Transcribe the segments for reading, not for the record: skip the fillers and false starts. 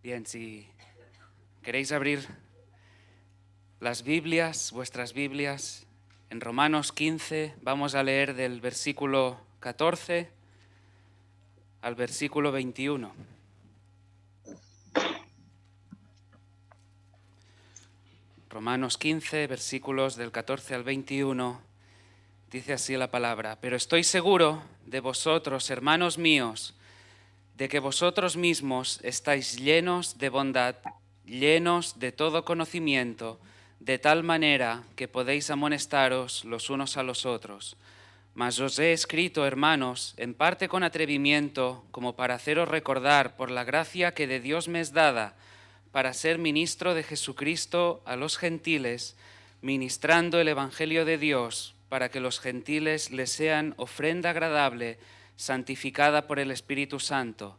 Bien, si queréis abrir las Biblias, vuestras Biblias, en Romanos 15 vamos a leer del versículo 14 al versículo 21. Romanos 15, versículos del 14 al 21, dice así la palabra: pero estoy seguro de vosotros, hermanos míos, de que vosotros mismos estáis llenos de bondad, llenos de todo conocimiento, de tal manera que podéis amonestaros los unos a los otros. Mas os he escrito, hermanos, en parte con atrevimiento, como para haceros recordar por la gracia que de Dios me es dada, para ser ministro de Jesucristo a los gentiles, ministrando el Evangelio de Dios, para que los gentiles les sean ofrenda agradable, santificada por el Espíritu Santo.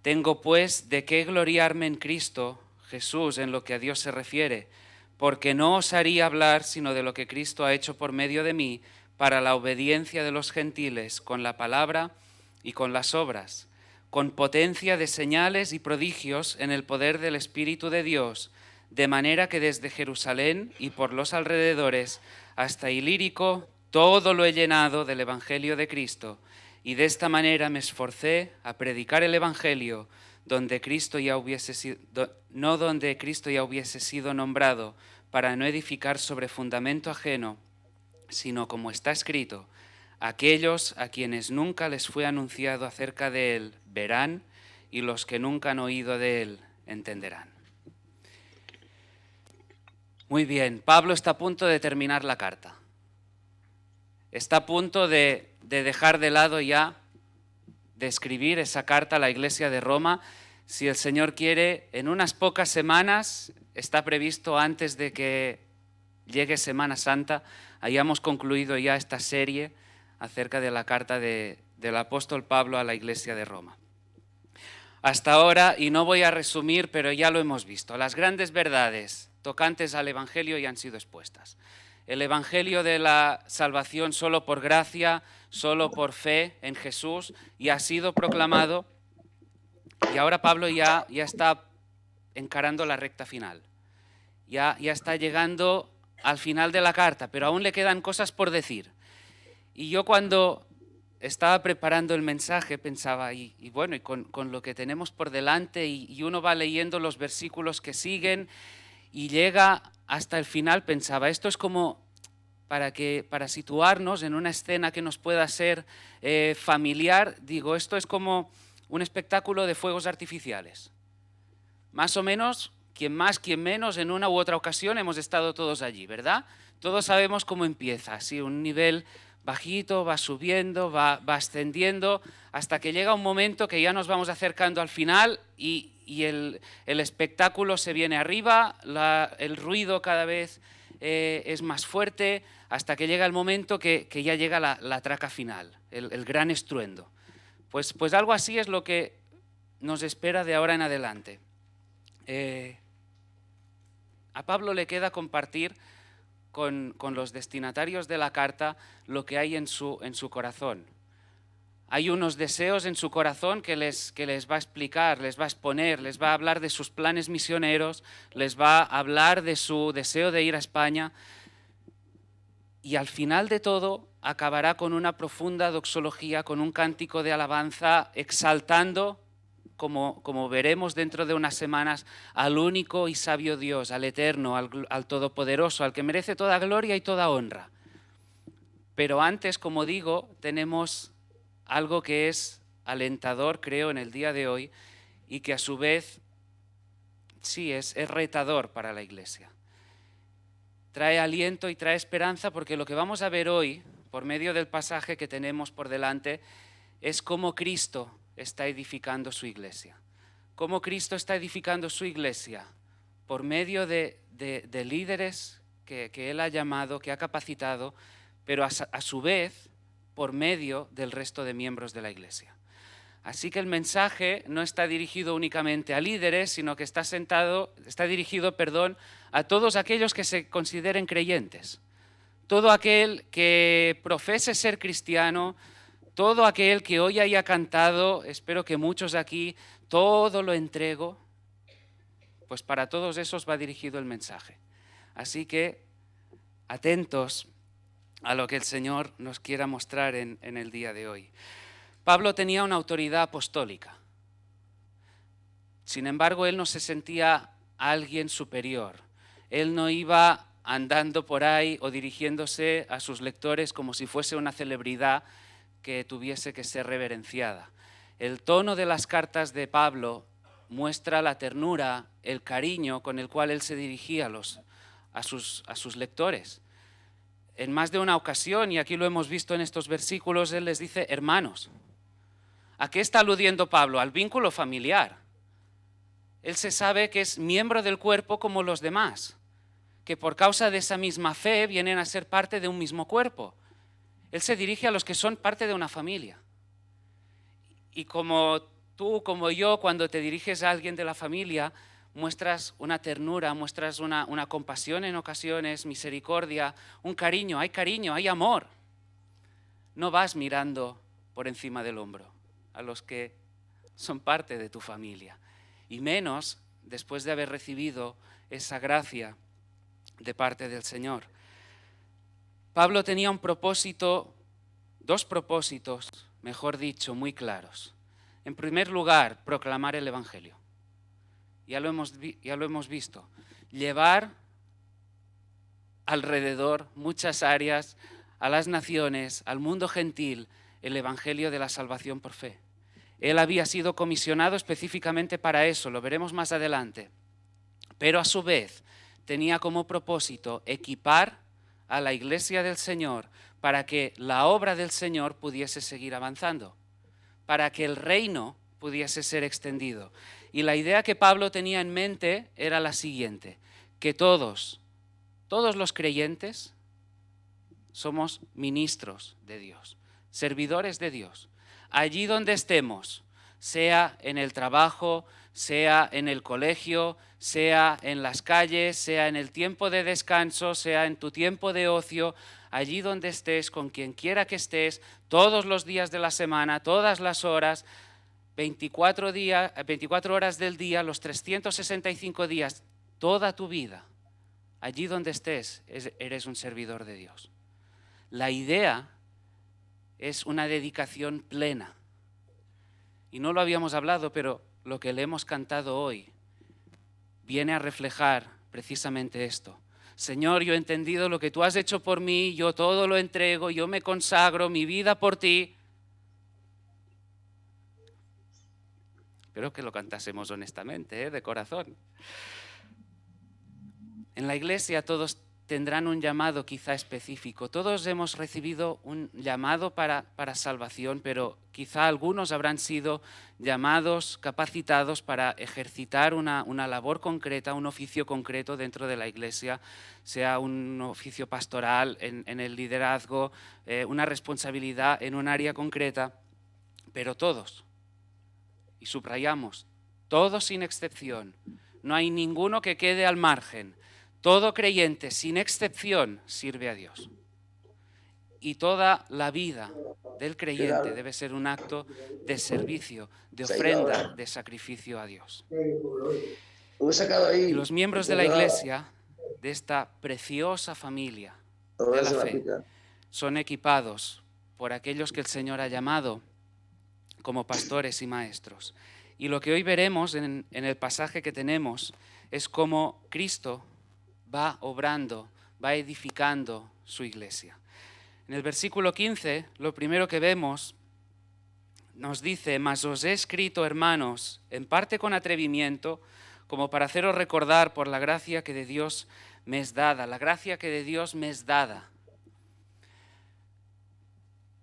Tengo pues de qué gloriarme en Cristo Jesús en lo que a Dios se refiere, porque no osaría hablar sino de lo que Cristo ha hecho por medio de mí, para la obediencia de los gentiles, con la palabra y con las obras, con potencia de señales y prodigios en el poder del Espíritu de Dios, de manera que desde Jerusalén y por los alrededores hasta Ilírico todo lo he llenado del Evangelio de Cristo, y de esta manera me esforcé a predicar el Evangelio donde Cristo ya hubiese sido, no donde Cristo ya hubiese sido nombrado, para no edificar sobre fundamento ajeno, sino como está escrito: aquellos a quienes nunca les fue anunciado acerca de él verán, y los que nunca han oído de él entenderán. Muy bien, Pablo está a punto de terminar la carta. Está a punto de dejar de lado ya, de escribir esa carta a la iglesia de Roma. Si el Señor quiere, en unas pocas semanas, está previsto antes de que llegue Semana Santa, hayamos concluido ya esta serie acerca de la carta del apóstol Pablo a la iglesia de Roma. Hasta ahora, y no voy a resumir, pero ya lo hemos visto, las grandes verdades tocantes al Evangelio ya han sido expuestas. El Evangelio de la salvación solo por gracia, solo por fe en Jesús, ya ha sido proclamado, y ahora Pablo ya está encarando la recta final. Ya está llegando al final de la carta, pero aún le quedan cosas por decir. Y yo cuando estaba preparando el mensaje pensaba, y con lo que tenemos por delante, y uno va leyendo los versículos que siguen y llega hasta el final, pensaba, esto es como para situarnos en una escena que nos pueda ser familiar, digo, esto es como un espectáculo de fuegos artificiales. Más o menos, quien más, quien menos, en una u otra ocasión hemos estado todos allí, ¿verdad? Todos sabemos cómo empieza, así un nivel bajito, va subiendo, va ascendiendo, hasta que llega un momento que ya nos vamos acercando al final y el espectáculo se viene arriba, el ruido cada vez es más fuerte, hasta que llega el momento que ya llega la traca final, el gran estruendo. Pues algo así es lo que nos espera de ahora en adelante. A Pablo le queda compartir con los destinatarios de la carta lo que hay en su corazón. Hay unos deseos en su corazón que les va a explicar, les va a exponer, les va a hablar de sus planes misioneros, les va a hablar de su deseo de ir a España, y al final de todo acabará con una profunda doxología, con un cántico de alabanza exaltando, como veremos dentro de unas semanas, al único y sabio Dios, al eterno, al todopoderoso, al que merece toda gloria y toda honra. Pero antes, como digo, tenemos algo que es alentador, creo, en el día de hoy, y que a su vez, sí, es retador para la Iglesia. Trae aliento y trae esperanza, porque lo que vamos a ver hoy, por medio del pasaje que tenemos por delante, es cómo Cristo está edificando su iglesia. ¿Cómo Cristo está edificando su iglesia? Por medio de líderes que Él ha llamado, que ha capacitado, pero a su vez por medio del resto de miembros de la iglesia. Así que el mensaje no está dirigido únicamente a líderes, sino que está dirigido a todos aquellos que se consideren creyentes. Todo aquel que profese ser cristiano, todo aquel que hoy haya cantado, espero que muchos aquí, todo lo entrego, Pues para todos esos va dirigido el mensaje. Así que atentos a lo que el Señor nos quiera mostrar en el día de hoy. Pablo tenía una autoridad apostólica. Sin embargo, él no se sentía alguien superior. Él no iba andando por ahí o dirigiéndose a sus lectores como si fuese una celebridad que tuviese que ser reverenciada. El tono de las cartas de Pablo muestra la ternura, el cariño con el cual él se dirigía a sus lectores. En más de una ocasión, y aquí lo hemos visto en estos versículos, él les dice hermanos. ¿A qué está aludiendo Pablo? Al vínculo familiar. Él se sabe que es miembro del cuerpo como los demás, que por causa de esa misma fe vienen a ser parte de un mismo cuerpo. Él se dirige a los que son parte de una familia. Y como tú, como yo, cuando te diriges a alguien de la familia, muestras una ternura, muestras una compasión en ocasiones, misericordia, un cariño, hay amor. No vas mirando por encima del hombro a los que son parte de tu familia. Y menos después de haber recibido esa gracia de parte del Señor. Pablo tenía un propósito, dos propósitos, mejor dicho, muy claros. En primer lugar, proclamar el Evangelio. Ya lo hemos visto. Llevar alrededor muchas áreas, a las naciones, al mundo gentil, el Evangelio de la salvación por fe. Él había sido comisionado específicamente para eso, lo veremos más adelante. Pero a su vez tenía como propósito equipar a la iglesia del Señor para que la obra del Señor pudiese seguir avanzando, para que el reino pudiese ser extendido. Y la idea que Pablo tenía en mente era la siguiente, que todos los creyentes somos ministros de Dios, servidores de Dios. Allí donde estemos, sea en el trabajo, sea en el colegio, sea en las calles, sea en el tiempo de descanso, sea en tu tiempo de ocio, allí donde estés, con quien quiera que estés, todos los días de la semana, todas las horas, 24 horas del día, los 365 días, toda tu vida, allí donde estés, eres un servidor de Dios. La idea es una dedicación plena. Y no lo habíamos hablado, pero lo que le hemos cantado hoy viene a reflejar precisamente esto. Señor, yo he entendido lo que tú has hecho por mí, yo todo lo entrego, yo me consagro mi vida por ti. Espero que lo cantásemos honestamente, de corazón. En la iglesia todos tendrán un llamado quizá específico. Todos hemos recibido un llamado para salvación, pero quizá algunos habrán sido llamados, capacitados para ejercitar una labor concreta, un oficio concreto dentro de la iglesia, sea un oficio pastoral, en el liderazgo, una responsabilidad en un área concreta, pero todos, y subrayamos, todos sin excepción, no hay ninguno que quede al margen. Todo creyente, sin excepción, sirve a Dios. Y toda la vida del creyente debe ser un acto de servicio, de ofrenda, de sacrificio a Dios. Y los miembros de la iglesia, de esta preciosa familia de la fe, son equipados por aquellos que el Señor ha llamado como pastores y maestros. Y lo que hoy veremos en el pasaje que tenemos es cómo Cristo va obrando, va edificando su iglesia. En el versículo 15, lo primero que vemos nos dice: mas os he escrito, hermanos, en parte con atrevimiento, como para haceros recordar por la gracia que de Dios me es dada. La gracia que de Dios me es dada.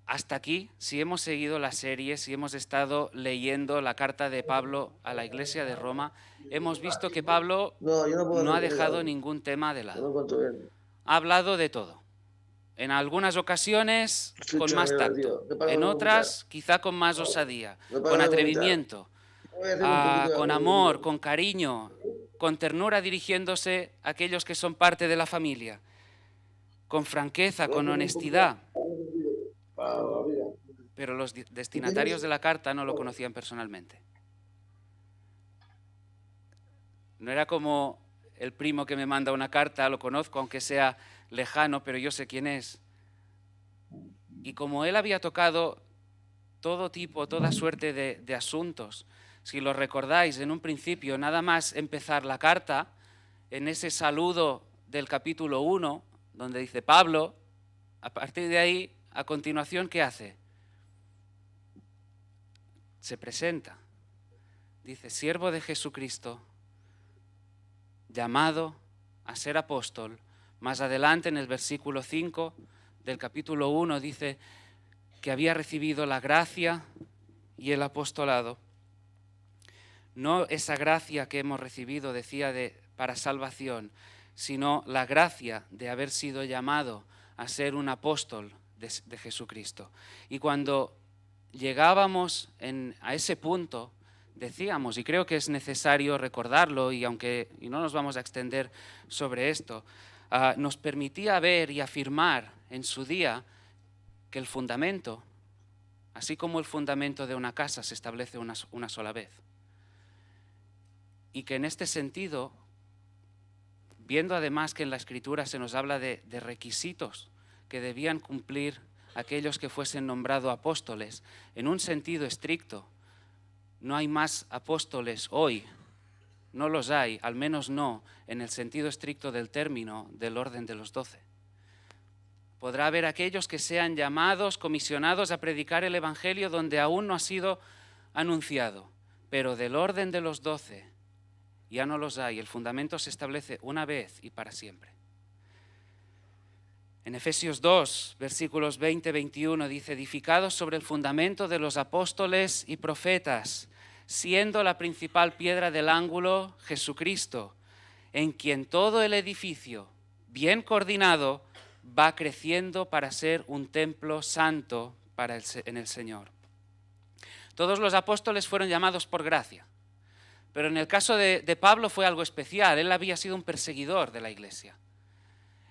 Hasta aquí, si hemos seguido la serie, si hemos estado leyendo la carta de Pablo a la iglesia de Roma, hemos visto que Pablo no ha dejado ningún tema de lado. Ha hablado de todo. En algunas ocasiones con más tacto, en otras quizá con más osadía, con atrevimiento, con amor, con cariño, con ternura dirigiéndose a aquellos que son parte de la familia, con franqueza, con honestidad. Pero los destinatarios de la carta no lo conocían personalmente. No era como el primo que me manda una carta, lo conozco aunque sea lejano, pero yo sé quién es. Y como él había tocado todo tipo, toda suerte de asuntos, si lo recordáis en un principio, nada más empezar la carta, en ese saludo del capítulo 1, donde dice Pablo, a partir de ahí, a continuación, ¿qué hace? Se presenta. Dice, siervo de Jesucristo, llamado a ser apóstol. Más adelante, en el versículo 5 del capítulo 1, dice que había recibido la gracia y el apostolado. No esa gracia que hemos recibido, decía, para salvación, sino la gracia de haber sido llamado a ser un apóstol de Jesucristo. Y cuando llegábamos a ese punto, decíamos, y creo que es necesario recordarlo, y no nos vamos a extender sobre esto, nos permitía ver y afirmar en su día que el fundamento, así como el fundamento de una casa, se establece una sola vez. Y que en este sentido, viendo además que en la Escritura se nos habla de requisitos que debían cumplir aquellos que fuesen nombrados apóstoles, en un sentido estricto, no hay más apóstoles hoy, no los hay, al menos no en el sentido estricto del término del orden de los 12. Podrá haber aquellos que sean llamados, comisionados a predicar el Evangelio donde aún no ha sido anunciado, pero del orden de los 12 ya no los hay. El fundamento se establece una vez y para siempre. En Efesios 2, versículos 20-21 dice, edificados sobre el fundamento de los apóstoles y profetas, siendo la principal piedra del ángulo Jesucristo, en quien todo el edificio, bien coordinado, va creciendo para ser un templo santo en el Señor. Todos los apóstoles fueron llamados por gracia, pero en el caso de Pablo fue algo especial. Él había sido un perseguidor de la iglesia.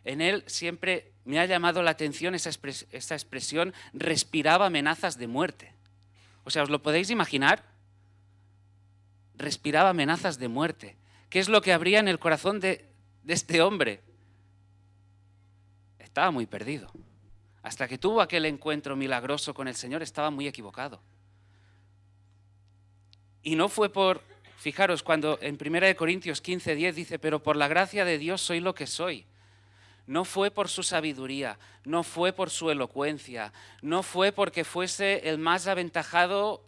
En él siempre me ha llamado la atención esa expresión, respiraba amenazas de muerte. O sea, ¿os lo podéis imaginar? Respiraba amenazas de muerte. ¿Qué es lo que habría en el corazón de este hombre? Estaba muy perdido. Hasta que tuvo aquel encuentro milagroso con el Señor, estaba muy equivocado. Y no fue por, fijaros, cuando en 1 Corintios 15:10 dice, pero por la gracia de Dios soy lo que soy. No fue por su sabiduría, no fue por su elocuencia, no fue porque fuese el más aventajado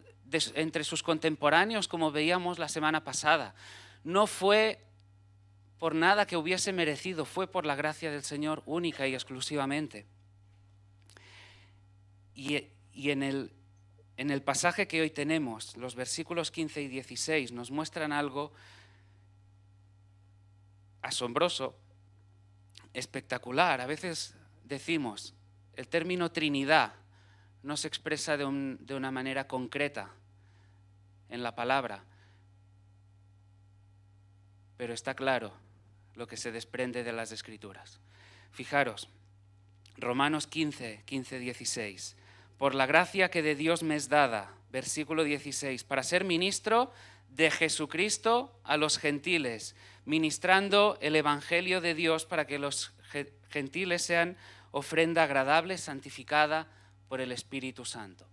entre sus contemporáneos, como veíamos la semana pasada. No fue por nada que hubiese merecido, fue por la gracia del Señor única y exclusivamente. Y en el pasaje que hoy tenemos, los versículos 15 y 16 nos muestran algo asombroso, espectacular. A veces decimos, el término Trinidad no se expresa de una manera concreta en la palabra, pero está claro lo que se desprende de las Escrituras. Fijaros, Romanos 15:16. Por la gracia que de Dios me es dada, versículo 16, para ser ministro de Jesucristo a los gentiles, ministrando el Evangelio de Dios para que los gentiles sean ofrenda agradable, santificada por el Espíritu Santo.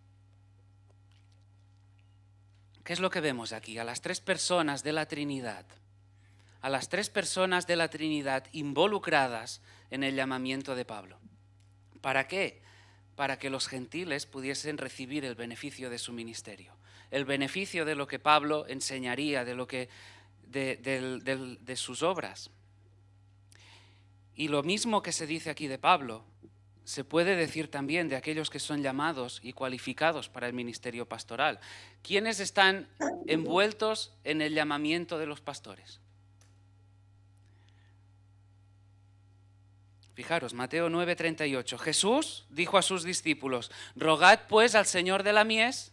¿Qué es lo que vemos aquí? A las tres personas de la Trinidad. A las tres personas de la Trinidad involucradas en el llamamiento de Pablo. ¿Para qué? Para que los gentiles pudiesen recibir el beneficio de su ministerio, el beneficio de lo que Pablo enseñaría, de sus obras. Y lo mismo que se dice aquí de Pablo, se puede decir también de aquellos que son llamados y cualificados para el ministerio pastoral. ¿Quiénes están envueltos en el llamamiento de los pastores? Fijaros, Mateo 9:38. Jesús dijo a sus discípulos, rogad pues al Señor de la mies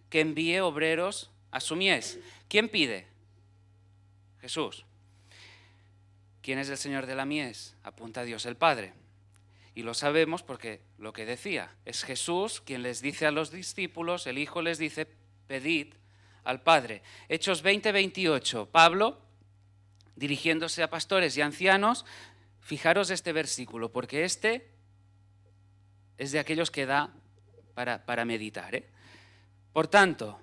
que envíe obreros a su mies. ¿Quién pide? Jesús. ¿Quién es el Señor de la mies? Apunta a Dios el Padre. Y lo sabemos porque lo que decía, es Jesús quien les dice a los discípulos, el Hijo les dice, pedid al Padre. Hechos 20:28. Pablo dirigiéndose a pastores y ancianos, fijaros este versículo, porque este es de aquellos que da para meditar, ¿eh? Por tanto,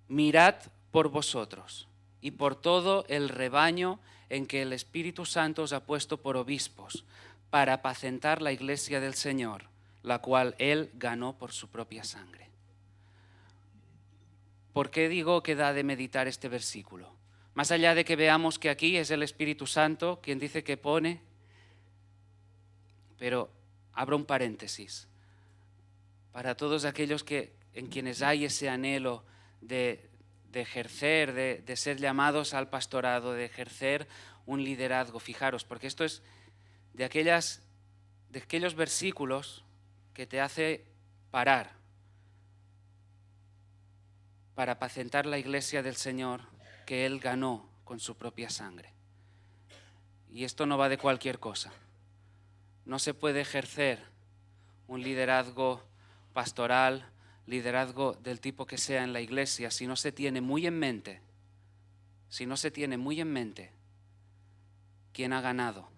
mirad por vosotros y por todo el rebaño en que el Espíritu Santo os ha puesto por obispos, para apacentar la iglesia del Señor, la cual Él ganó por su propia sangre. ¿Por qué digo que da de meditar este versículo? Más allá de que veamos que aquí es el Espíritu Santo quien dice que pone, pero abro un paréntesis. Para todos aquellos en quienes hay ese anhelo de ejercer, de ser llamados al pastorado, de ejercer un liderazgo, fijaros, porque esto es de aquellos versículos que te hace parar para apacentar la iglesia del Señor que Él ganó con su propia sangre. Y esto no va de cualquier cosa. No se puede ejercer un liderazgo pastoral, liderazgo del tipo que sea en la iglesia, si no se tiene muy en mente, quién ha ganado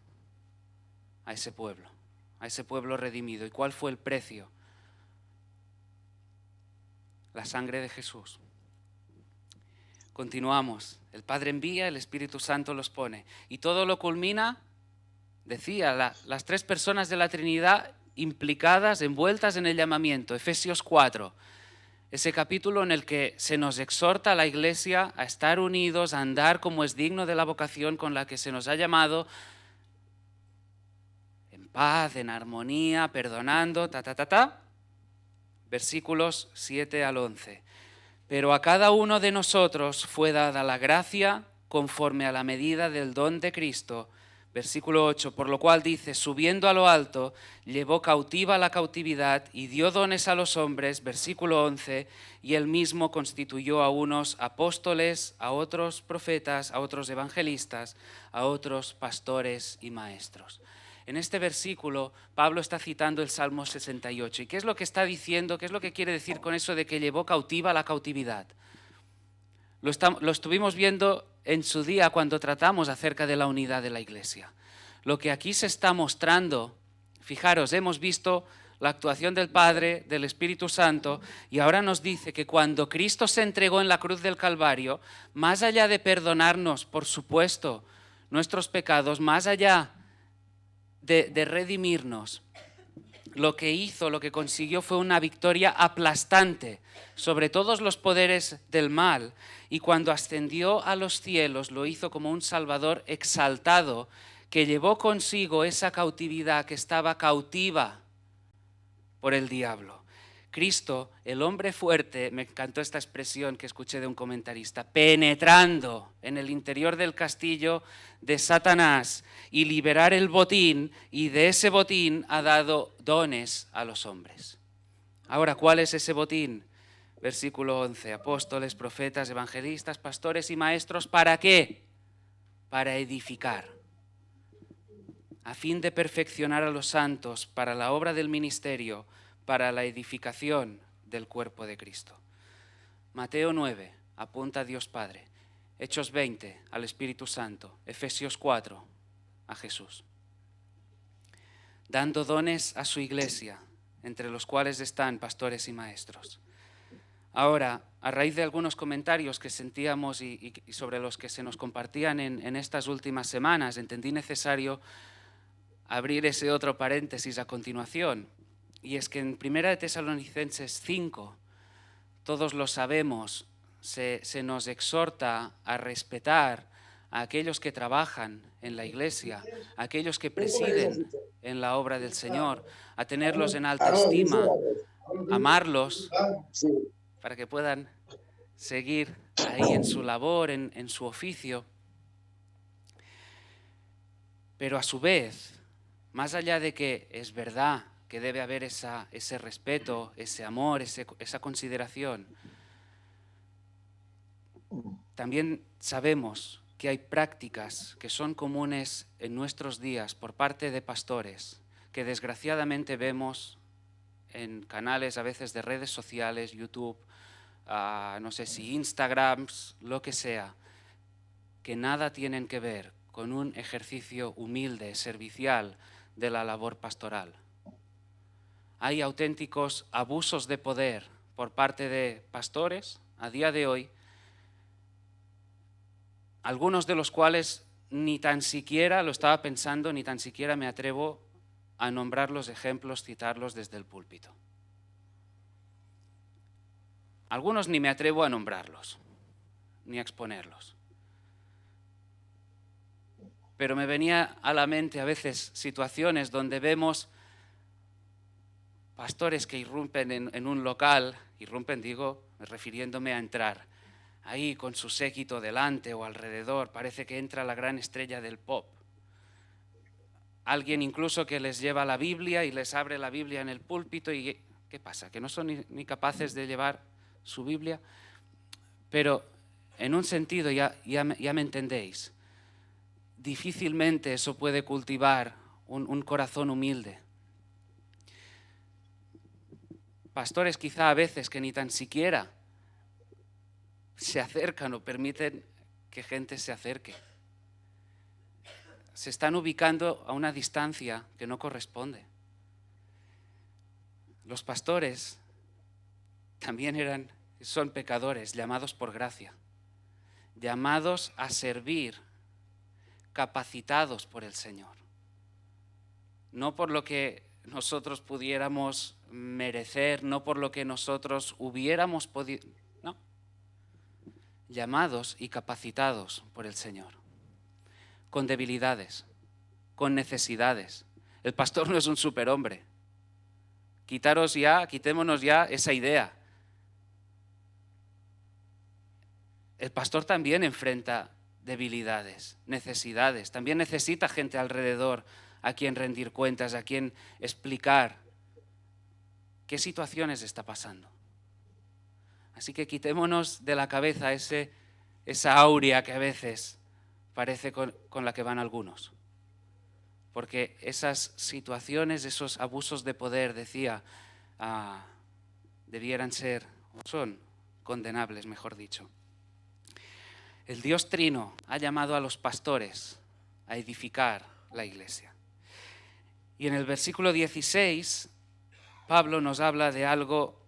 a ese pueblo redimido. ¿Y cuál fue el precio? La sangre de Jesús. Continuamos. El Padre envía, el Espíritu Santo los pone. Y todo lo culmina, decía, las tres personas de la Trinidad implicadas, envueltas en el llamamiento. Efesios 4. Ese capítulo en el que se nos exhorta a la iglesia a estar unidos, a andar como es digno de la vocación con la que se nos ha llamado, en paz, en armonía, perdonando, Versículos 7 al 11. Pero a cada uno de nosotros fue dada la gracia conforme a la medida del don de Cristo. Versículo 8, por lo cual dice, subiendo a lo alto, llevó cautiva la cautividad y dio dones a los hombres. Versículo 11, y él mismo constituyó a unos apóstoles, a otros profetas, a otros evangelistas, a otros pastores y maestros. En este versículo, Pablo está citando el Salmo 68. ¿Y qué es lo que está diciendo? ¿Qué es lo que quiere decir con eso de que llevó cautiva la cautividad? Lo estuvimos viendo en su día cuando tratamos acerca de la unidad de la iglesia. Lo que aquí se está mostrando, fijaros, hemos visto la actuación del Padre, del Espíritu Santo, y ahora nos dice que cuando Cristo se entregó en la cruz del Calvario, más allá de perdonarnos, por supuesto, nuestros pecados, más allá de redimirnos, lo que hizo, lo que consiguió fue una victoria aplastante sobre todos los poderes del mal, y cuando ascendió a los cielos lo hizo como un Salvador exaltado que llevó consigo esa cautividad que estaba cautiva por el diablo. Cristo, el hombre fuerte, me encantó esta expresión que escuché de un comentarista, penetrando en el interior del castillo de Satanás y liberar el botín, y de ese botín ha dado dones a los hombres. Ahora, ¿cuál es ese botín? Versículo 11, apóstoles, profetas, evangelistas, pastores y maestros, ¿para qué? Para edificar, a fin de perfeccionar a los santos para la obra del ministerio, para la edificación del cuerpo de Cristo. Mateo 9, apunta a Dios Padre. Hechos 20, al Espíritu Santo. Efesios 4, a Jesús. Dando dones a su iglesia, entre los cuales están pastores y maestros. Ahora, a raíz de algunos comentarios que sentíamos y sobre los que se nos compartían en estas últimas semanas, entendí necesario abrir ese otro paréntesis a continuación. Y es que en 1 Tesalonicenses 5, todos lo sabemos, se nos exhorta a respetar a aquellos que trabajan en la iglesia, a aquellos que presiden en la obra del Señor, a tenerlos en alta estima, amarlos para que puedan seguir ahí en su labor, en su oficio. Pero a su vez, más allá de que es verdad que debe haber ese respeto, ese amor, esa consideración, también sabemos que hay prácticas que son comunes en nuestros días por parte de pastores que desgraciadamente vemos en canales a veces de redes sociales, YouTube, no sé si Instagram, lo que sea, que nada tienen que ver con un ejercicio humilde, servicial de la labor pastoral. Hay auténticos abusos de poder por parte de pastores a día de hoy, algunos de los cuales ni tan siquiera lo estaba pensando, ni tan siquiera me atrevo a nombrar los ejemplos, citarlos desde el púlpito. Algunos ni me atrevo a nombrarlos, ni a exponerlos. Pero me venía a la mente a veces situaciones donde vemos pastores que irrumpen en un local, digo, refiriéndome a entrar, ahí con su séquito delante o alrededor, parece que entra la gran estrella del pop. Alguien incluso que les lleva la Biblia y les abre la Biblia en el púlpito y ¿qué pasa? ¿Que no son ni capaces de llevar su Biblia? Pero en un sentido, ya me entendéis, difícilmente eso puede cultivar un corazón humilde. Pastores quizá a veces que ni tan siquiera se acercan o permiten que gente se acerque. Se están ubicando a una distancia que no corresponde. Los pastores también son pecadores, llamados por gracia, llamados a servir, capacitados por el Señor. No por lo que nosotros pudiéramos merecer, no por lo que nosotros hubiéramos podido, no. Llamados y capacitados por el Señor, con debilidades, con necesidades. El pastor no es un superhombre. Quitémonos ya esa idea. El pastor también enfrenta debilidades, necesidades. También necesita gente alrededor a quien rendir cuentas, a quien explicar qué situaciones está pasando. Así que quitémonos de la cabeza esa aurea que a veces parece con la que van algunos. Porque esas situaciones, esos abusos de poder, decía, debieran ser, o son condenables, mejor dicho. El Dios Trino ha llamado a los pastores a edificar la iglesia. Y en el versículo 16, Pablo nos habla de algo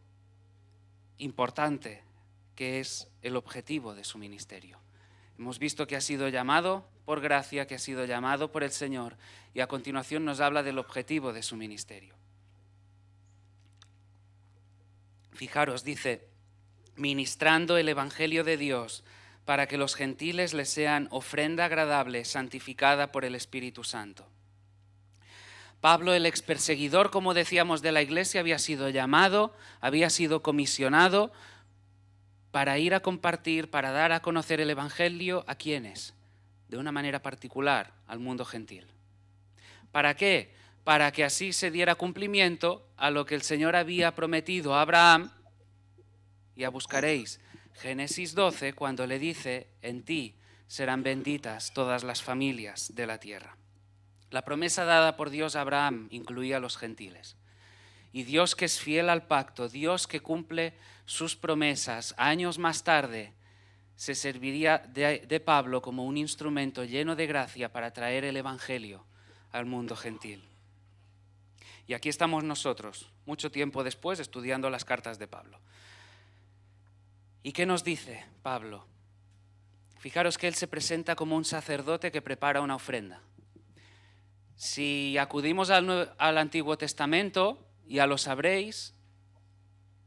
importante, que es el objetivo de su ministerio. Hemos visto que ha sido llamado por gracia, que ha sido llamado por el Señor, y a continuación nos habla del objetivo de su ministerio. Fijaros, dice, ministrando el Evangelio de Dios para que los gentiles les sean ofrenda agradable, santificada por el Espíritu Santo. Pablo, el experseguidor, como decíamos, de la iglesia, había sido llamado, había sido comisionado para ir a compartir, para dar a conocer el Evangelio a quienes, de una manera particular, al mundo gentil. ¿Para qué? Para que así se diera cumplimiento a lo que el Señor había prometido a Abraham, ya buscaréis Génesis 12, cuando le dice, en ti serán benditas todas las familias de la tierra. La promesa dada por Dios a Abraham incluía a los gentiles. Y Dios, que es fiel al pacto, Dios que cumple sus promesas, años más tarde se serviría de Pablo como un instrumento lleno de gracia para traer el Evangelio al mundo gentil. Y aquí estamos nosotros, mucho tiempo después, estudiando las cartas de Pablo. ¿Y qué nos dice Pablo? Fijaros que él se presenta como un sacerdote que prepara una ofrenda. Si acudimos al Antiguo Testamento, ya lo sabréis,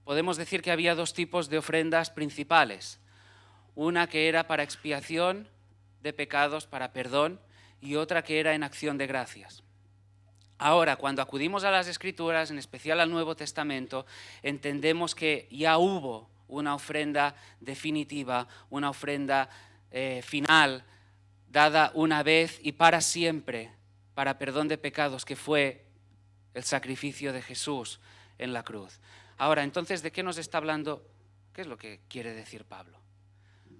podemos decir que había dos tipos de ofrendas principales. Una que era para expiación de pecados, para perdón, y otra que era en acción de gracias. Ahora, cuando acudimos a las Escrituras, en especial al Nuevo Testamento, entendemos que ya hubo una ofrenda definitiva, una ofrenda final, dada una vez y para siempre, para perdón de pecados, que fue el sacrificio de Jesús en la cruz. Ahora, entonces, ¿de qué nos está hablando? ¿Qué es lo que quiere decir Pablo?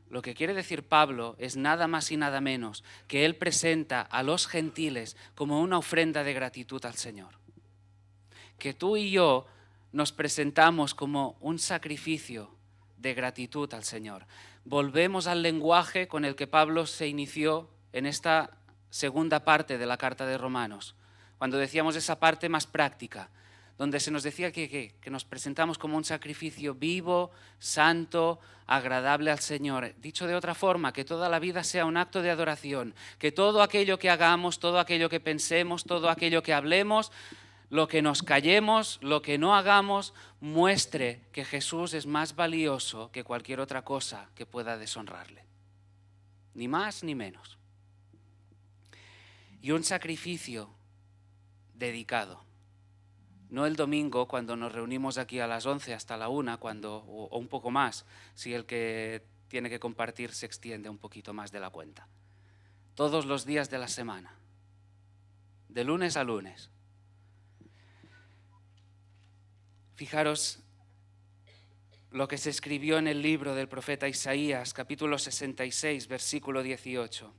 Lo que quiere decir Pablo es nada más y nada menos que él presenta a los gentiles como una ofrenda de gratitud al Señor. Que tú y yo nos presentamos como un sacrificio de gratitud al Señor. Volvemos al lenguaje con el que Pablo se inició en esta segunda parte de la carta de Romanos, cuando decíamos esa parte más práctica, donde se nos decía que nos presentamos como un sacrificio vivo, santo, agradable al Señor. Dicho de otra forma, que toda la vida sea un acto de adoración, que todo aquello que hagamos, todo aquello que pensemos, todo aquello que hablemos, lo que nos callemos, lo que no hagamos, muestre que Jesús es más valioso que cualquier otra cosa que pueda deshonrarle. Ni más ni menos. Y un sacrificio dedicado. No el domingo cuando nos reunimos aquí a las 11 hasta la 1, o un poco más, si el que tiene que compartir se extiende un poquito más de la cuenta. Todos los días de la semana, de lunes a lunes. Fijaros lo que se escribió en el libro del profeta Isaías, capítulo 66, versículo 18.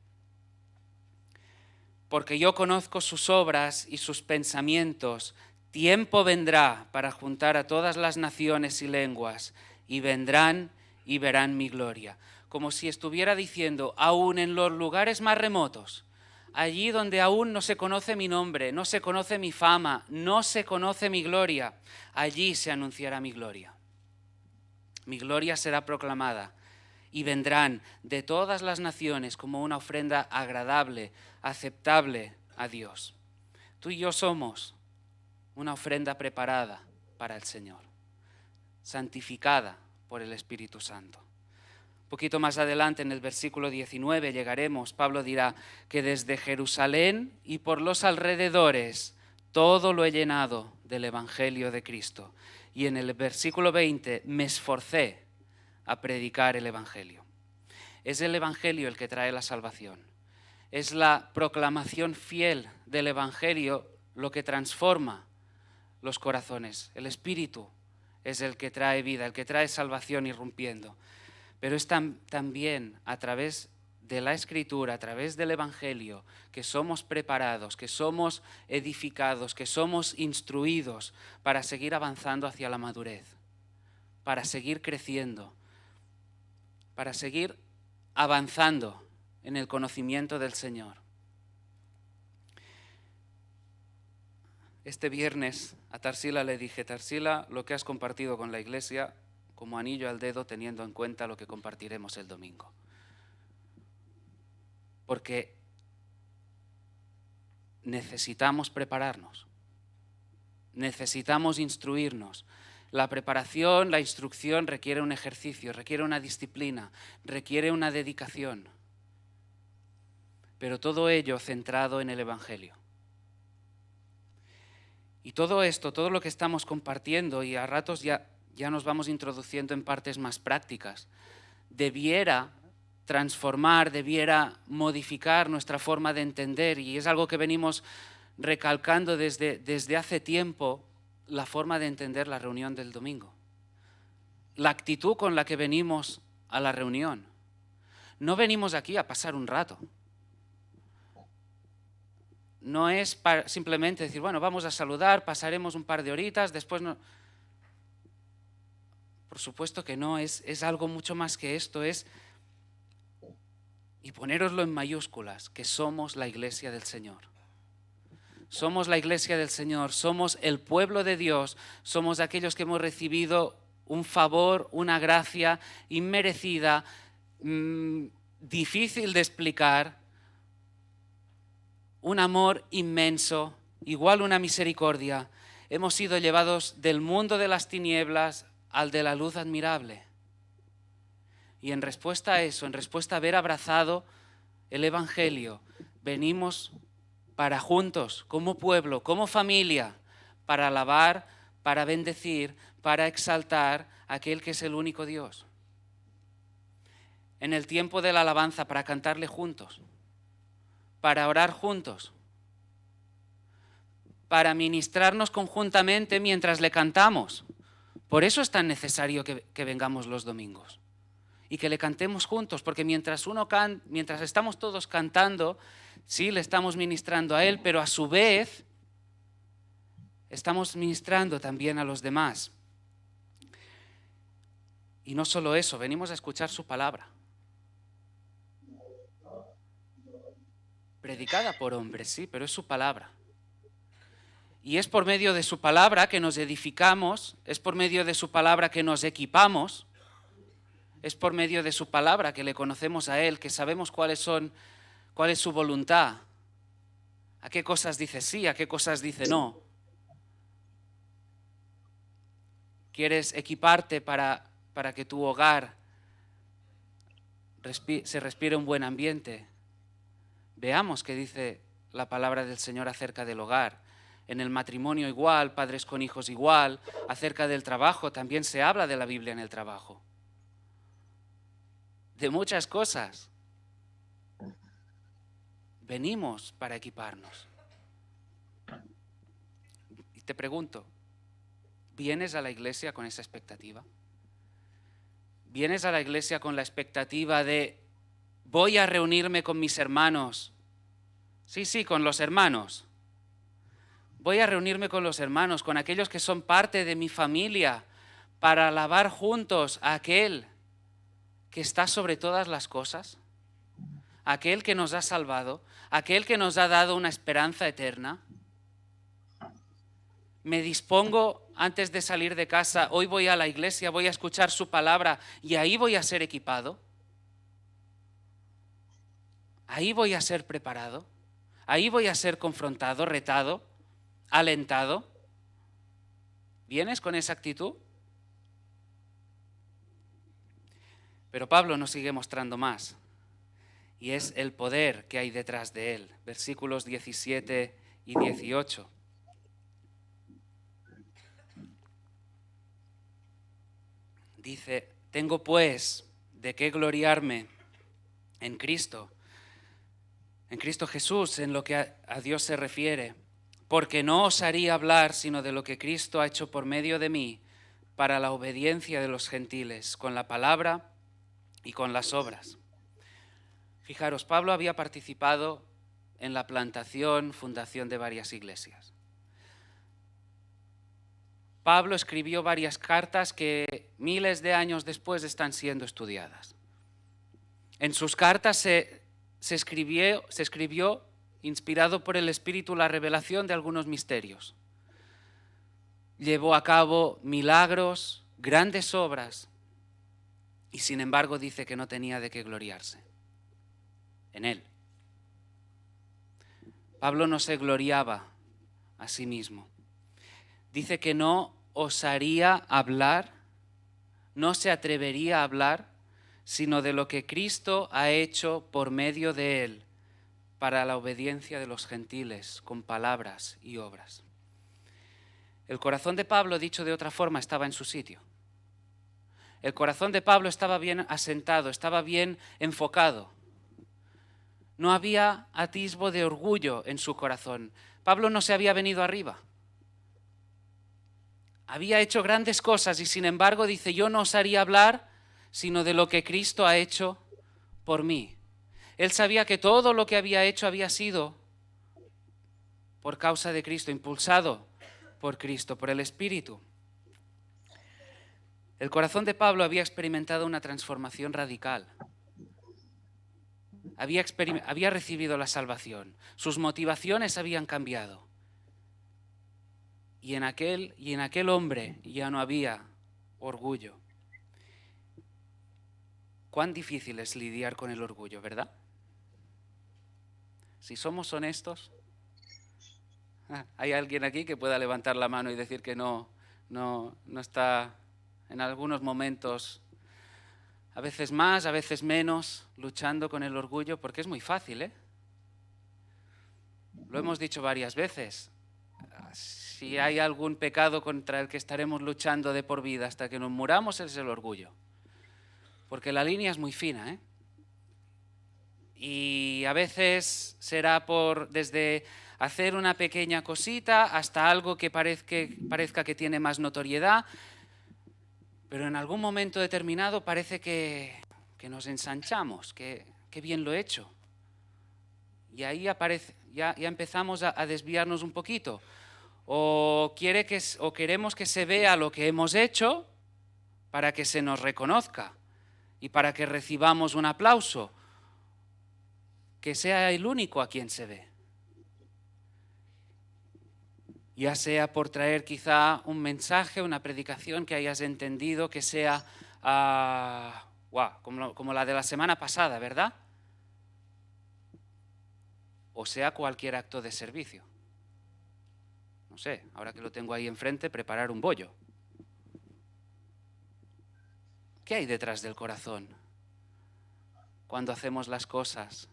Porque yo conozco sus obras y sus pensamientos. Tiempo vendrá para juntar a todas las naciones y lenguas, y vendrán y verán mi gloria. Como si estuviera diciendo, aún en los lugares más remotos, allí donde aún no se conoce mi nombre, no se conoce mi fama, no se conoce mi gloria, allí se anunciará mi gloria. Mi gloria será proclamada y vendrán de todas las naciones como una ofrenda agradable, aceptable a Dios. Tú y yo somos una ofrenda preparada para el Señor, santificada por el Espíritu Santo. Un poquito más adelante, en el versículo 19, llegaremos. Pablo dirá que desde Jerusalén y por los alrededores todo lo he llenado del Evangelio de Cristo. Y en el versículo 20, me esforcé a predicar el Evangelio. Es el Evangelio el que trae la salvación. Es la proclamación fiel del Evangelio lo que transforma los corazones. El Espíritu es el que trae vida, el que trae salvación irrumpiendo. Pero es también a través de la Escritura, a través del Evangelio, que somos preparados, que somos edificados, que somos instruidos para seguir avanzando hacia la madurez, para seguir creciendo, para seguir avanzando en el conocimiento del Señor. Este viernes a Tarsila le dije, Tarsila, lo que has compartido con la iglesia, como anillo al dedo, teniendo en cuenta lo que compartiremos el domingo. Porque necesitamos prepararnos, necesitamos instruirnos. La preparación, la instrucción requiere un ejercicio, requiere una disciplina, requiere una dedicación. Pero todo ello centrado en el Evangelio. Y todo esto, todo lo que estamos compartiendo, y a ratos ya nos vamos introduciendo en partes más prácticas, debiera transformar, debiera modificar nuestra forma de entender, y es algo que venimos recalcando desde hace tiempo, la forma de entender la reunión del domingo. La actitud con la que venimos a la reunión. No venimos aquí a pasar un rato. No es simplemente decir, bueno, vamos a saludar, pasaremos un par de horitas, después no. Por supuesto que no, es algo mucho más que esto, y ponéroslo en mayúsculas, que somos la iglesia del Señor. Somos la iglesia del Señor, somos el pueblo de Dios, somos aquellos que hemos recibido un favor, una gracia inmerecida, difícil de explicar, un amor inmenso, igual una misericordia. Hemos sido llevados del mundo de las tinieblas al de la luz admirable. Y en respuesta a eso, en respuesta a haber abrazado el Evangelio, venimos para juntos, como pueblo, como familia, para alabar, para bendecir, para exaltar a aquel que es el único Dios. En el tiempo de la alabanza, para cantarle juntos, para orar juntos, para ministrarnos conjuntamente mientras le cantamos. Por eso es tan necesario que vengamos los domingos y que le cantemos juntos, porque mientras estamos todos cantando, sí, le estamos ministrando a Él, pero a su vez estamos ministrando también a los demás. Y no solo eso, venimos a escuchar su palabra. predicada por hombres, sí, pero es su palabra. Y es por medio de su palabra que nos edificamos, es por medio de su palabra que nos equipamos, es por medio de su palabra que le conocemos a Él, que sabemos cuál es su voluntad, a qué cosas dice sí, a qué cosas dice no. ¿Quieres equiparte para que tu hogar se respire un buen ambiente? Veamos qué dice la palabra del Señor acerca del hogar. En el matrimonio igual, padres con hijos igual, acerca del trabajo, también se habla de la Biblia en el trabajo. De muchas cosas. Venimos para equiparnos. Y te pregunto, ¿vienes a la iglesia con esa expectativa? ¿Vienes a la iglesia con la expectativa de voy a reunirme con mis hermanos? Sí, con los hermanos. Voy a reunirme con los hermanos, con aquellos que son parte de mi familia, para alabar juntos a aquel que está sobre todas las cosas, aquel que nos ha salvado, aquel que nos ha dado una esperanza eterna. Me dispongo antes de salir de casa, hoy voy a la iglesia, voy a escuchar su palabra y ahí voy a ser equipado. Ahí voy a ser preparado, ahí voy a ser confrontado, retado, alentado. ¿Vienes con esa actitud? Pero Pablo nos sigue mostrando más, y es el poder que hay detrás de él. Versículos 17 y 18. Dice, tengo pues de qué gloriarme en Cristo Jesús, en lo que a Dios se refiere, porque no osaría hablar sino de lo que Cristo ha hecho por medio de mí para la obediencia de los gentiles, con la palabra y con las obras. Fijaros, Pablo había participado en la fundación de varias iglesias. Pablo escribió varias cartas que miles de años después están siendo estudiadas. En sus cartas se escribió, inspirado por el Espíritu, la revelación de algunos misterios. Llevó a cabo milagros, grandes obras, y sin embargo dice que no tenía de qué gloriarse en él. Pablo no se gloriaba a sí mismo. Dice que no osaría hablar, no se atrevería a hablar, sino de lo que Cristo ha hecho por medio de él para la obediencia de los gentiles, con palabras y obras. El corazón de Pablo, dicho de otra forma, estaba en su sitio. El corazón de Pablo estaba bien asentado, estaba bien enfocado. No había atisbo de orgullo en su corazón. Pablo no se había venido arriba. Había hecho grandes cosas y sin embargo dice, yo no osaría hablar sino de lo que Cristo ha hecho por mí. Él sabía que todo lo que había hecho había sido por causa de Cristo, impulsado por Cristo, por el Espíritu. El corazón de Pablo había experimentado una transformación radical. Había recibido la salvación. Sus motivaciones habían cambiado. Y en aquel hombre ya no había orgullo. Cuán difícil es lidiar con el orgullo, ¿verdad? Si somos honestos, ¿hay alguien aquí que pueda levantar la mano y decir que no está en algunos momentos, a veces más, a veces menos, luchando con el orgullo? Porque es muy fácil, ¿eh? Lo hemos dicho varias veces. Si hay algún pecado contra el que estaremos luchando de por vida hasta que nos muramos, es el orgullo. Porque la línea es muy fina, ¿eh? Y a veces será desde hacer una pequeña cosita hasta algo que parezca que tiene más notoriedad, pero en algún momento determinado parece que nos ensanchamos, que bien lo he hecho. Y ahí ya empezamos a desviarnos un poquito. O queremos que se vea lo que hemos hecho para que se nos reconozca y para que recibamos un aplauso. que sea el único a quien se ve. Ya sea por traer quizá un mensaje, una predicación que hayas entendido, que sea como la de la semana pasada, ¿verdad? O sea cualquier acto de servicio. No sé, ahora que lo tengo ahí enfrente, preparar un bollo. ¿Qué hay detrás del corazón cuando hacemos las cosas?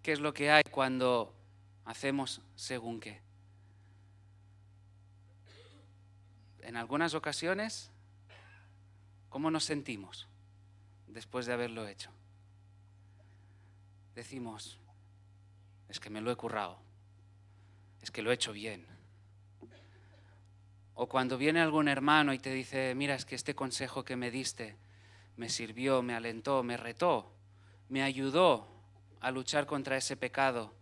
¿Qué es lo que hay cuando hacemos según qué? En algunas ocasiones, ¿cómo nos sentimos después de haberlo hecho? Decimos, es que me lo he currado, es que lo he hecho bien. O cuando viene algún hermano y te dice, mira, es que este consejo que me diste me sirvió, me alentó, me retó, me ayudó a luchar contra ese pecado.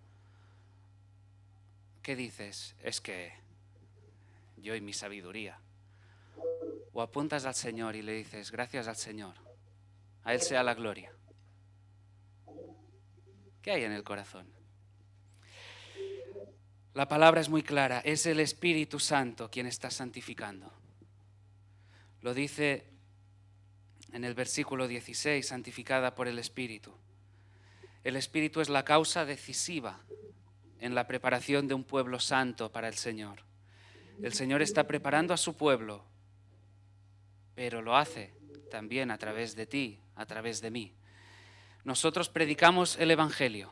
¿Qué dices? Es que yo y mi sabiduría. O apuntas al Señor y le dices, gracias al Señor, a Él sea la gloria. ¿Qué hay en el corazón? La palabra es muy clara, es el Espíritu Santo quien está santificando. Lo dice en el versículo 16, santificada por el Espíritu. El Espíritu es la causa decisiva en la preparación de un pueblo santo para el Señor. El Señor está preparando a su pueblo, pero lo hace también a través de ti, a través de mí. Nosotros predicamos el Evangelio.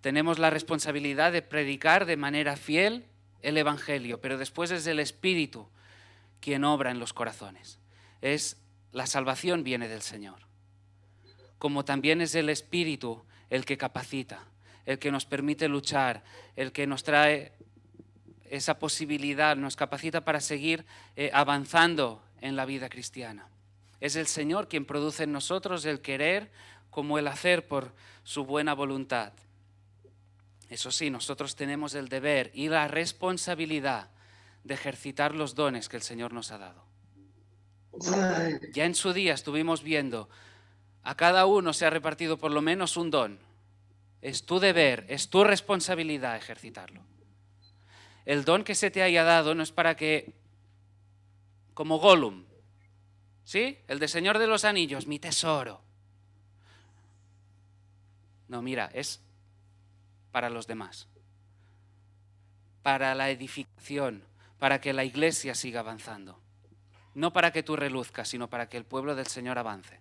Tenemos la responsabilidad de predicar de manera fiel el Evangelio, pero después es el Espíritu quien obra en los corazones. La salvación viene del Señor. Como también es el Espíritu el que capacita, el que nos permite luchar, el que nos trae esa posibilidad, nos capacita para seguir avanzando en la vida cristiana. Es el Señor quien produce en nosotros el querer como el hacer por su buena voluntad. Eso sí, nosotros tenemos el deber y la responsabilidad de ejercitar los dones que el Señor nos ha dado. Ya en su día estuvimos viendo, a cada uno se ha repartido por lo menos un don. Es tu deber, es tu responsabilidad ejercitarlo. El don que se te haya dado no es para que, como Gollum, ¿sí? El de Señor de los Anillos, mi tesoro. No, mira, es para los demás, para la edificación, para que la iglesia siga avanzando. No para que tú reluzcas, sino para que el pueblo del Señor avance,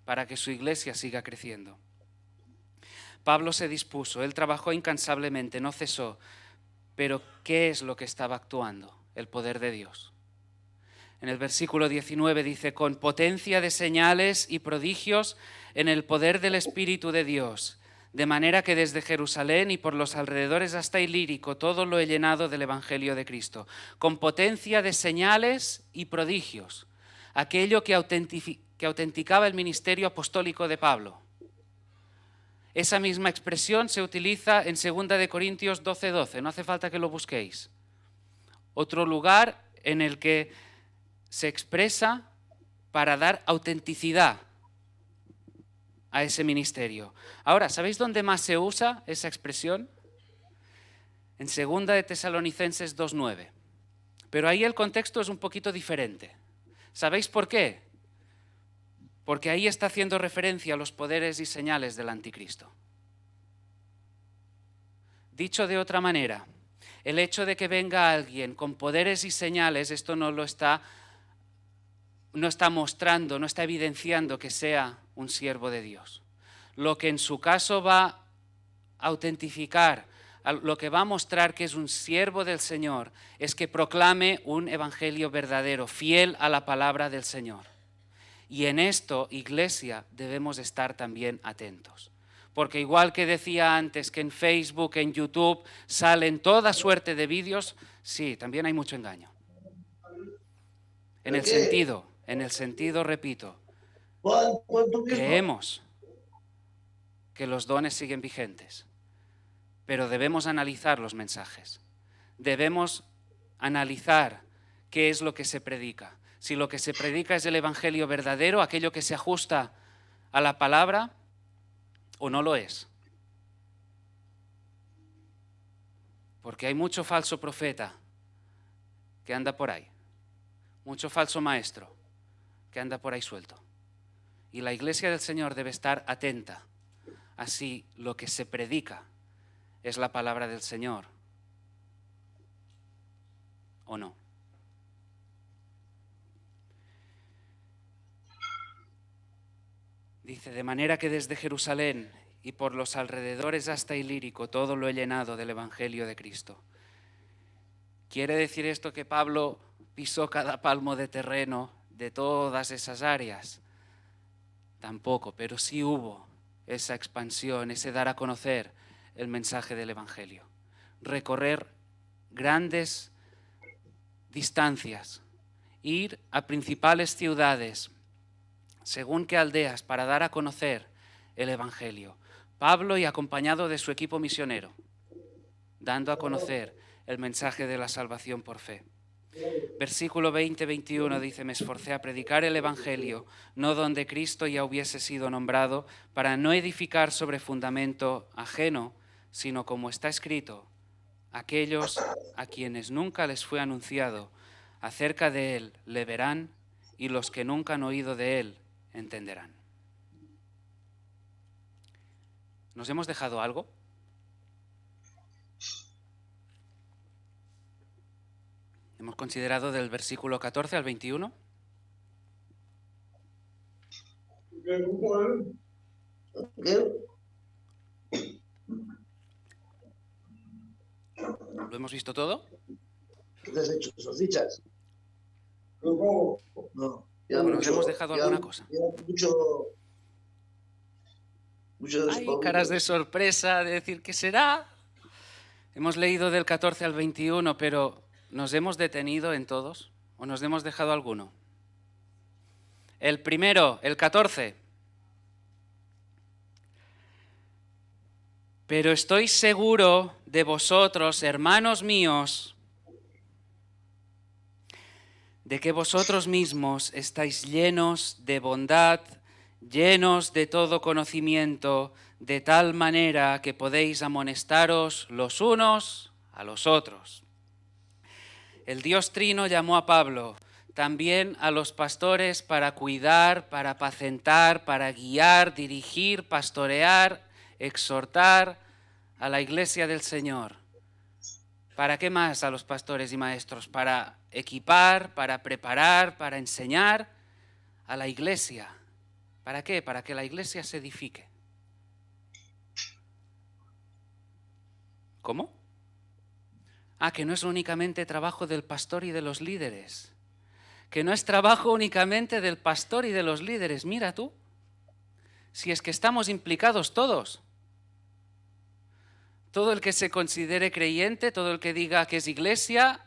para que su iglesia siga creciendo. Pablo se dispuso, él trabajó incansablemente, no cesó, pero ¿qué es lo que estaba actuando? El poder de Dios. En el versículo 19 dice, con potencia de señales y prodigios en el poder del Espíritu de Dios, de manera que desde Jerusalén y por los alrededores hasta Ilírico todo lo he llenado del Evangelio de Cristo. Con potencia de señales y prodigios, aquello que autenticaba el ministerio apostólico de Pablo. Esa misma expresión se utiliza en 2 Corintios 12:12, no hace falta que lo busquéis. Otro lugar en el que se expresa para dar autenticidad a ese ministerio. Ahora, ¿sabéis dónde más se usa esa expresión? En 2 Tesalonicenses 2:9. Pero ahí el contexto es un poquito diferente. ¿Sabéis por qué? Porque ahí está haciendo referencia a los poderes y señales del anticristo. Dicho de otra manera, el hecho de que venga alguien con poderes y señales, esto no está mostrando, no está evidenciando que sea un siervo de Dios. Lo que en su caso va a autentificar, lo que va a mostrar que es un siervo del Señor, es que proclame un evangelio verdadero, fiel a la palabra del Señor. Y en esto, iglesia, debemos estar también atentos. Porque igual que decía antes que en Facebook, en YouTube, salen toda suerte de vídeos, sí, también hay mucho engaño. En el sentido, repito, creemos que los dones siguen vigentes, pero debemos analizar los mensajes. Debemos analizar qué es lo que se predica. Si lo que se predica es el evangelio verdadero, aquello que se ajusta a la palabra, ¿O no lo es? Porque hay mucho falso profeta que anda por ahí, mucho falso maestro que anda por ahí suelto. Y la iglesia del Señor debe estar atenta a si lo que se predica es la palabra del Señor o no. Dice, de manera que desde Jerusalén y por los alrededores hasta Ilírico todo lo he llenado del Evangelio de Cristo. ¿Quiere decir esto que Pablo pisó cada palmo de terreno de todas esas áreas? Tampoco, pero sí hubo esa expansión, ese dar a conocer el mensaje del Evangelio. Recorrer grandes distancias, ir a principales ciudades, según qué aldeas, para dar a conocer el Evangelio. Pablo y acompañado de su equipo misionero, dando a conocer el mensaje de la salvación por fe. Versículo 20-21 dice, me esforcé a predicar el Evangelio, no donde Cristo ya hubiese sido nombrado, para no edificar sobre fundamento ajeno, sino como está escrito, aquellos a quienes nunca les fue anunciado acerca de él le verán, y los que nunca han oído de él entenderán. ¿Nos hemos dejado algo? Hemos considerado del versículo 14 al 21. ¿Lo hemos visto todo? ¿Qué te has hecho? ¿Salchichas? No. ¿O nos hemos dejado alguna cosa? Hay caras de sorpresa, de decir, ¿qué será? Hemos leído del 14 al 21, pero ¿nos hemos detenido en todos? ¿O nos hemos dejado alguno? El primero, el 14. Pero estoy seguro de vosotros, hermanos míos, de que vosotros mismos estáis llenos de bondad, llenos de todo conocimiento, de tal manera que podéis amonestaros los unos a los otros. El Dios Trino llamó a Pablo, también a los pastores, para cuidar, para apacentar, para guiar, dirigir, pastorear, exhortar a la iglesia del Señor. ¿Para qué más a los pastores y maestros? Para equipar, para preparar, para enseñar a la iglesia. ¿Para qué? Para que la iglesia se edifique. ¿Cómo? Que no es únicamente trabajo del pastor y de los líderes. Que no es trabajo únicamente del pastor y de los líderes. Mira tú, si es que estamos implicados todos. Todo el que se considere creyente, todo el que diga que es iglesia,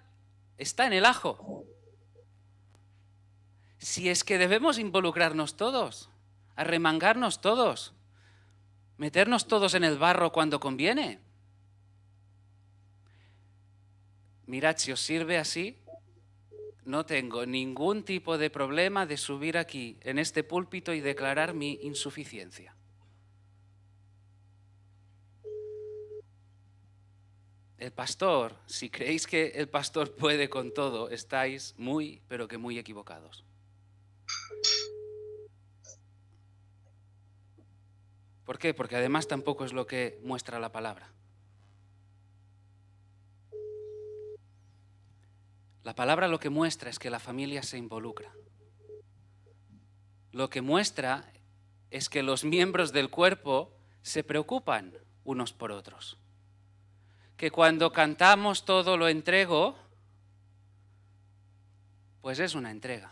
está en el ajo. Si es que debemos involucrarnos todos, arremangarnos todos, meternos todos en el barro cuando conviene. Mirad, si os sirve así, no tengo ningún tipo de problema de subir aquí, en este púlpito, y declarar mi insuficiencia. El pastor, si creéis que el pastor puede con todo, estáis muy, pero que muy equivocados. ¿Por qué? Porque además tampoco es lo que muestra la palabra. La palabra lo que muestra es que la familia se involucra. Lo que muestra es que los miembros del cuerpo se preocupan unos por otros. Que cuando cantamos todo lo entrego, pues es una entrega.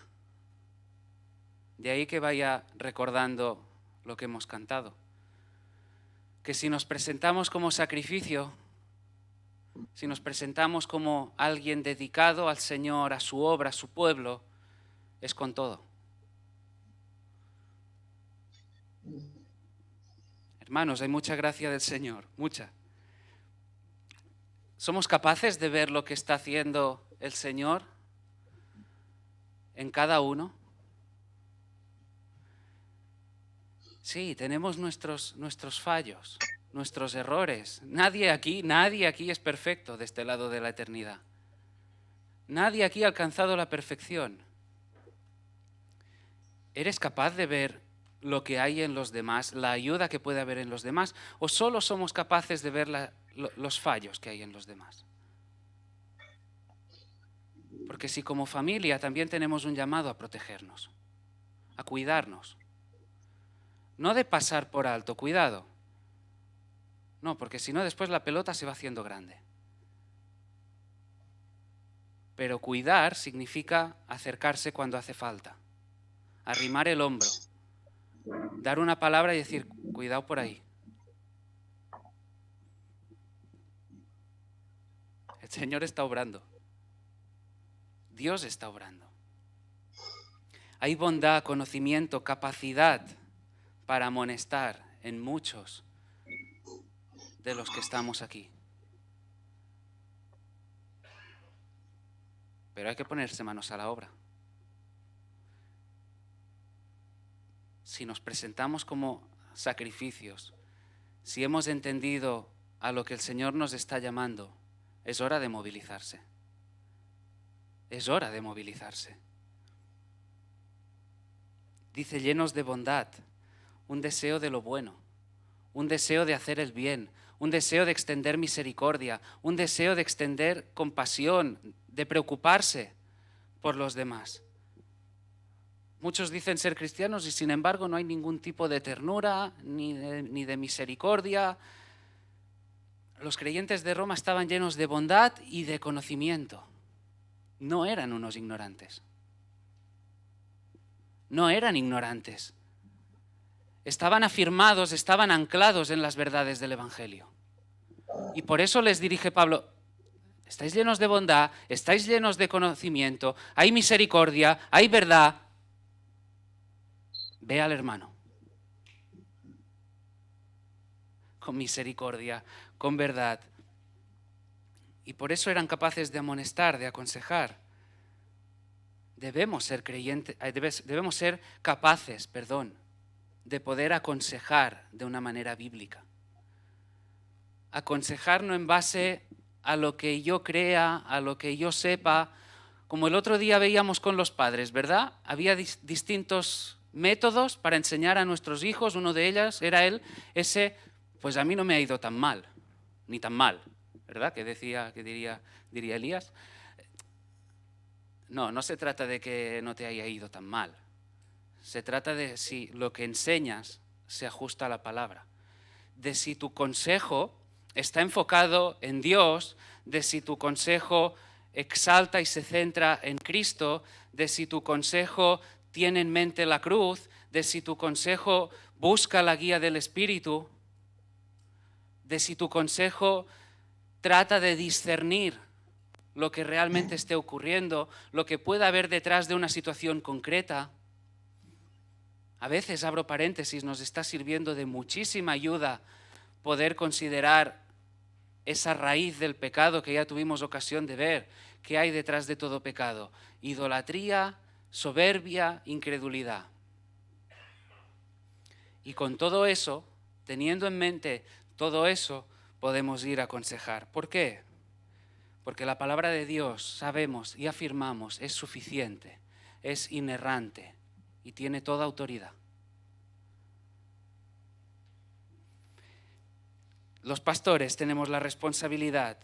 De ahí que vaya recordando lo que hemos cantado. Que si nos presentamos como sacrificio, si nos presentamos como alguien dedicado al Señor, a su obra, a su pueblo, es con todo. Hermanos, hay mucha gracia del Señor, mucha. ¿Somos capaces de ver lo que está haciendo el Señor en cada uno? Sí, tenemos nuestros fallos, nuestros errores. Nadie aquí es perfecto de este lado de la eternidad. Nadie aquí ha alcanzado la perfección. ¿Eres capaz de ver lo que hay en los demás, la ayuda que puede haber en los demás, o solo somos capaces de ver los fallos que hay en los demás? Porque si como familia también tenemos un llamado a protegernos, a cuidarnos, no de pasar por alto, cuidado. No, porque si no después la pelota se va haciendo grande. Pero cuidar significa acercarse cuando hace falta, arrimar el hombro, dar una palabra y decir, cuidado por ahí. El Señor está obrando. Dios está obrando. Hay bondad, conocimiento, capacidad para amonestar en muchos de los que estamos aquí. Pero hay que ponerse manos a la obra. Si nos presentamos como sacrificios, si hemos entendido a lo que el Señor nos está llamando, es hora de movilizarse. Es hora de movilizarse. Dice, llenos de bondad, un deseo de lo bueno, un deseo de hacer el bien, un deseo de extender misericordia, un deseo de extender compasión, de preocuparse por los demás. Muchos dicen ser cristianos y sin embargo no hay ningún tipo de ternura ni de misericordia. Los creyentes de Roma estaban llenos de bondad y de conocimiento. No eran unos ignorantes. No eran ignorantes. Estaban afirmados, estaban anclados en las verdades del Evangelio. Y por eso les dirige Pablo, estáis llenos de bondad, estáis llenos de conocimiento, hay misericordia, hay verdad. Ve al hermano. Con misericordia, con verdad. Y por eso eran capaces de amonestar, de aconsejar. Debemos ser capaces, de poder aconsejar de una manera bíblica. Aconsejar no en base a lo que yo crea, a lo que yo sepa, como el otro día veíamos con los padres, ¿verdad? Había distintos métodos para enseñar a nuestros hijos, uno de ellos era pues a mí no me ha ido tan mal, ni tan mal, ¿verdad? Que diría Elías. No se trata de que no te haya ido tan mal. Se trata de si lo que enseñas se ajusta a la palabra. De si tu consejo está enfocado en Dios, de si tu consejo exalta y se centra en Cristo, de si tu consejo tiene en mente la cruz, de si tu consejo busca la guía del Espíritu, de si tu consejo trata de discernir lo que realmente esté ocurriendo, lo que pueda haber detrás de una situación concreta. A veces, abro paréntesis, nos está sirviendo de muchísima ayuda poder considerar esa raíz del pecado que ya tuvimos ocasión de ver, que hay detrás de todo pecado: idolatría, soberbia, incredulidad. Y con todo eso, teniendo en mente todo eso, podemos ir a aconsejar. ¿Por qué? Porque la palabra de Dios, sabemos y afirmamos, es suficiente, es inerrante y tiene toda autoridad. Los pastores tenemos la responsabilidad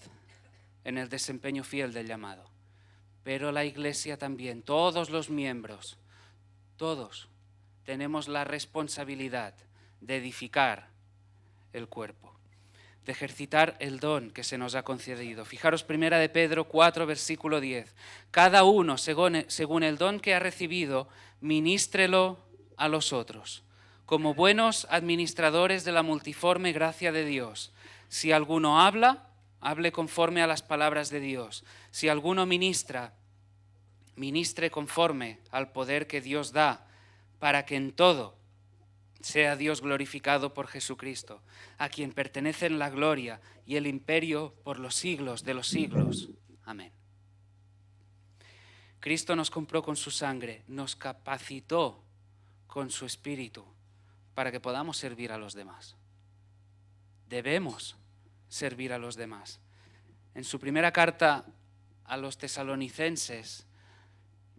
en el desempeño fiel del llamado, pero la iglesia también, todos los miembros, todos tenemos la responsabilidad de edificar el cuerpo, de ejercitar el don que se nos ha concedido. Fijaros, 1 de Pedro 4, versículo 10. Cada uno, según el don que ha recibido, ministrelo a los otros, como buenos administradores de la multiforme gracia de Dios. Si alguno habla, hable conforme a las palabras de Dios. Si alguno ministra, ministre conforme al poder que Dios da, para que en todo sea Dios glorificado por Jesucristo, a quien pertenecen la gloria y el imperio por los siglos de los siglos. Amén. Cristo nos compró con su sangre, nos capacitó con su Espíritu para que podamos servir a los demás. Debemos servir a los demás. En su primera carta a los tesalonicenses,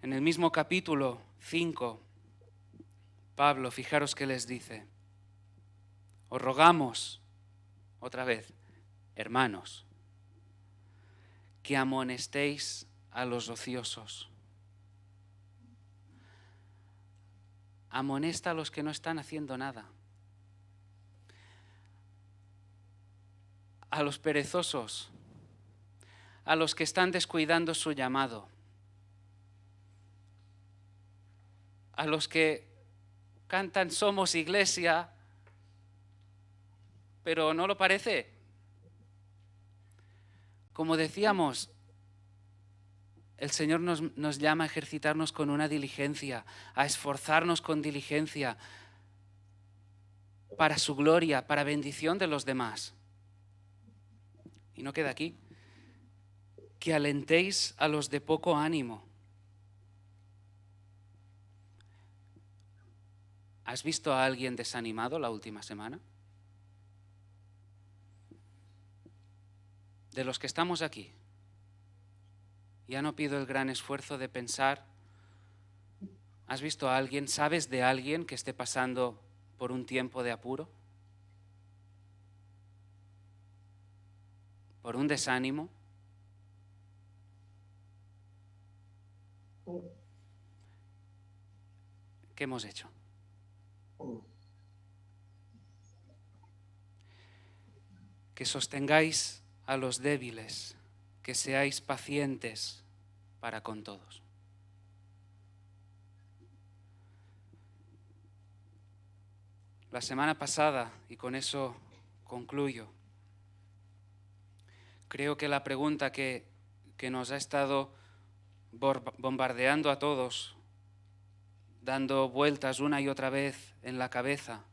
en el mismo capítulo 5, Pablo, fijaros que les dice: os rogamos, otra vez, hermanos, que amonestéis a los ociosos. Amonesta a los que no están haciendo nada. A los perezosos, a los que están descuidando su llamado, a los que cantan somos iglesia, pero no lo parece. Como decíamos, el Señor nos llama a ejercitarnos con una diligencia, a esforzarnos con diligencia para su gloria, para bendición de los demás. Y no queda aquí. Que alentéis a los de poco ánimo. ¿Has visto a alguien desanimado la última semana? De los que estamos aquí, ya no pido el gran esfuerzo de pensar. ¿Has visto a alguien, sabes de alguien que esté pasando por un tiempo de apuro? ¿Por un desánimo? ¿Qué hemos hecho? Que sostengáis a los débiles, que seáis pacientes para con todos. La semana pasada, y con eso concluyo, creo que la pregunta que nos ha estado bombardeando a todos, dando vueltas una y otra vez en la cabeza,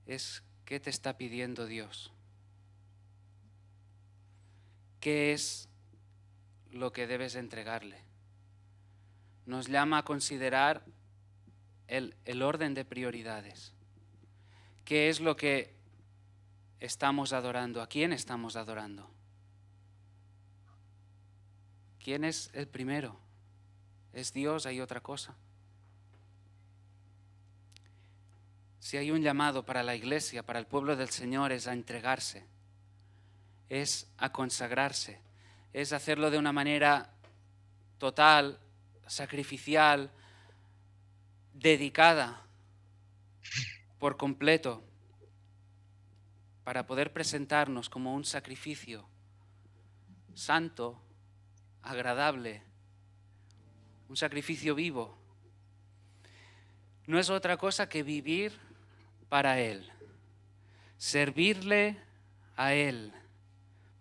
es: ¿qué te está pidiendo Dios? ¿Qué es lo que debes entregarle? Nos llama a considerar el orden de prioridades. ¿Qué es lo que estamos adorando? ¿A quién estamos adorando? ¿Quién es el primero? ¿Es Dios? ¿Hay otra cosa? Si hay un llamado para la iglesia, para el pueblo del Señor, es a entregarse, es a consagrarse, es hacerlo de una manera total, sacrificial, dedicada por completo, para poder presentarnos como un sacrificio santo, agradable, un sacrificio vivo. No es otra cosa que vivir para Él, servirle a Él,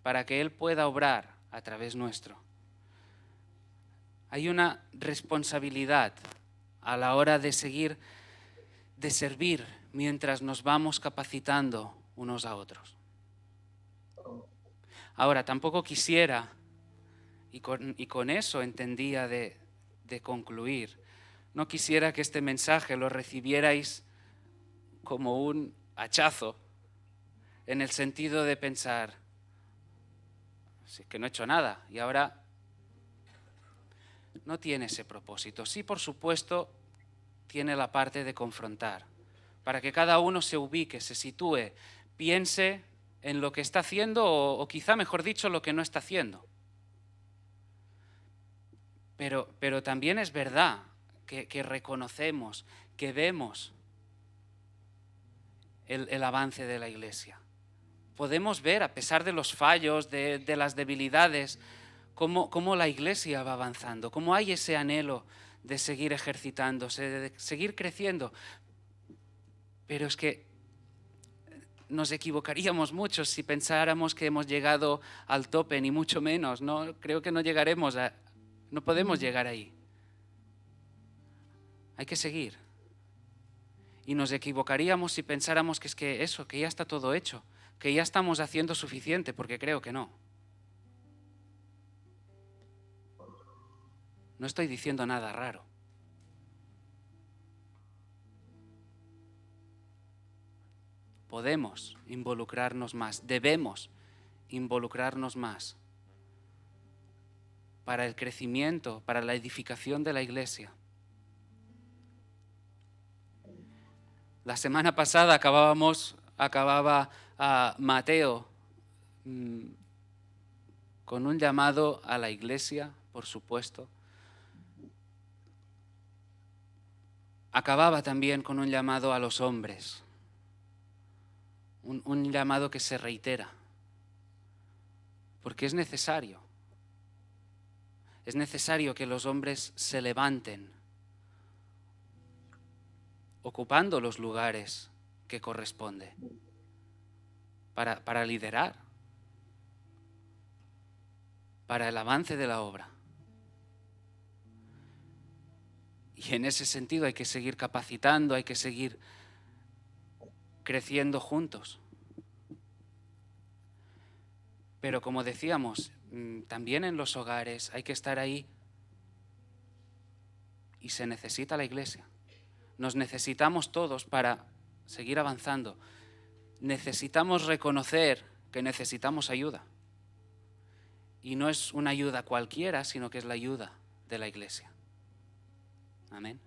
para que Él pueda obrar a través nuestro. Hay una responsabilidad a la hora de seguir, de servir mientras nos vamos capacitando unos a otros. Ahora, tampoco quisiera, y con eso entendía de concluir, no quisiera que este mensaje lo recibierais como un hachazo, en el sentido de pensar: sí, que no he hecho nada y ahora... No tiene ese propósito. Sí, por supuesto, tiene la parte de confrontar, para que cada uno se ubique, se sitúe, piense en lo que está haciendo o quizá, mejor dicho, lo que no está haciendo. Pero también es verdad que reconocemos, que vemos el avance de la Iglesia. Podemos ver, a pesar de los fallos, de las debilidades, cómo la Iglesia va avanzando, cómo hay ese anhelo de seguir ejercitándose, de seguir creciendo. Pero es que nos equivocaríamos mucho si pensáramos que hemos llegado al tope, ni mucho menos. No, creo que no llegaremos no podemos llegar ahí. Hay que seguir. Y nos equivocaríamos si pensáramos que es que eso, que ya está todo hecho, que ya estamos haciendo suficiente, porque creo que no. No estoy diciendo nada raro. podemos involucrarnos más, debemos involucrarnos más para el crecimiento, para la edificación de la iglesia. La semana pasada acababa Mateo con un llamado a la iglesia, por supuesto. Acababa también con un llamado a los hombres, un llamado que se reitera, porque es necesario que los hombres se levanten, ocupando los lugares que corresponde, para liderar, para el avance de la obra. Y en ese sentido hay que seguir capacitando, hay que seguir creciendo juntos. Pero como decíamos, también en los hogares hay que estar ahí y se necesita la iglesia. Nos necesitamos todos para seguir avanzando. Necesitamos reconocer que necesitamos ayuda. Y no es una ayuda cualquiera, sino que es la ayuda de la iglesia. Amén.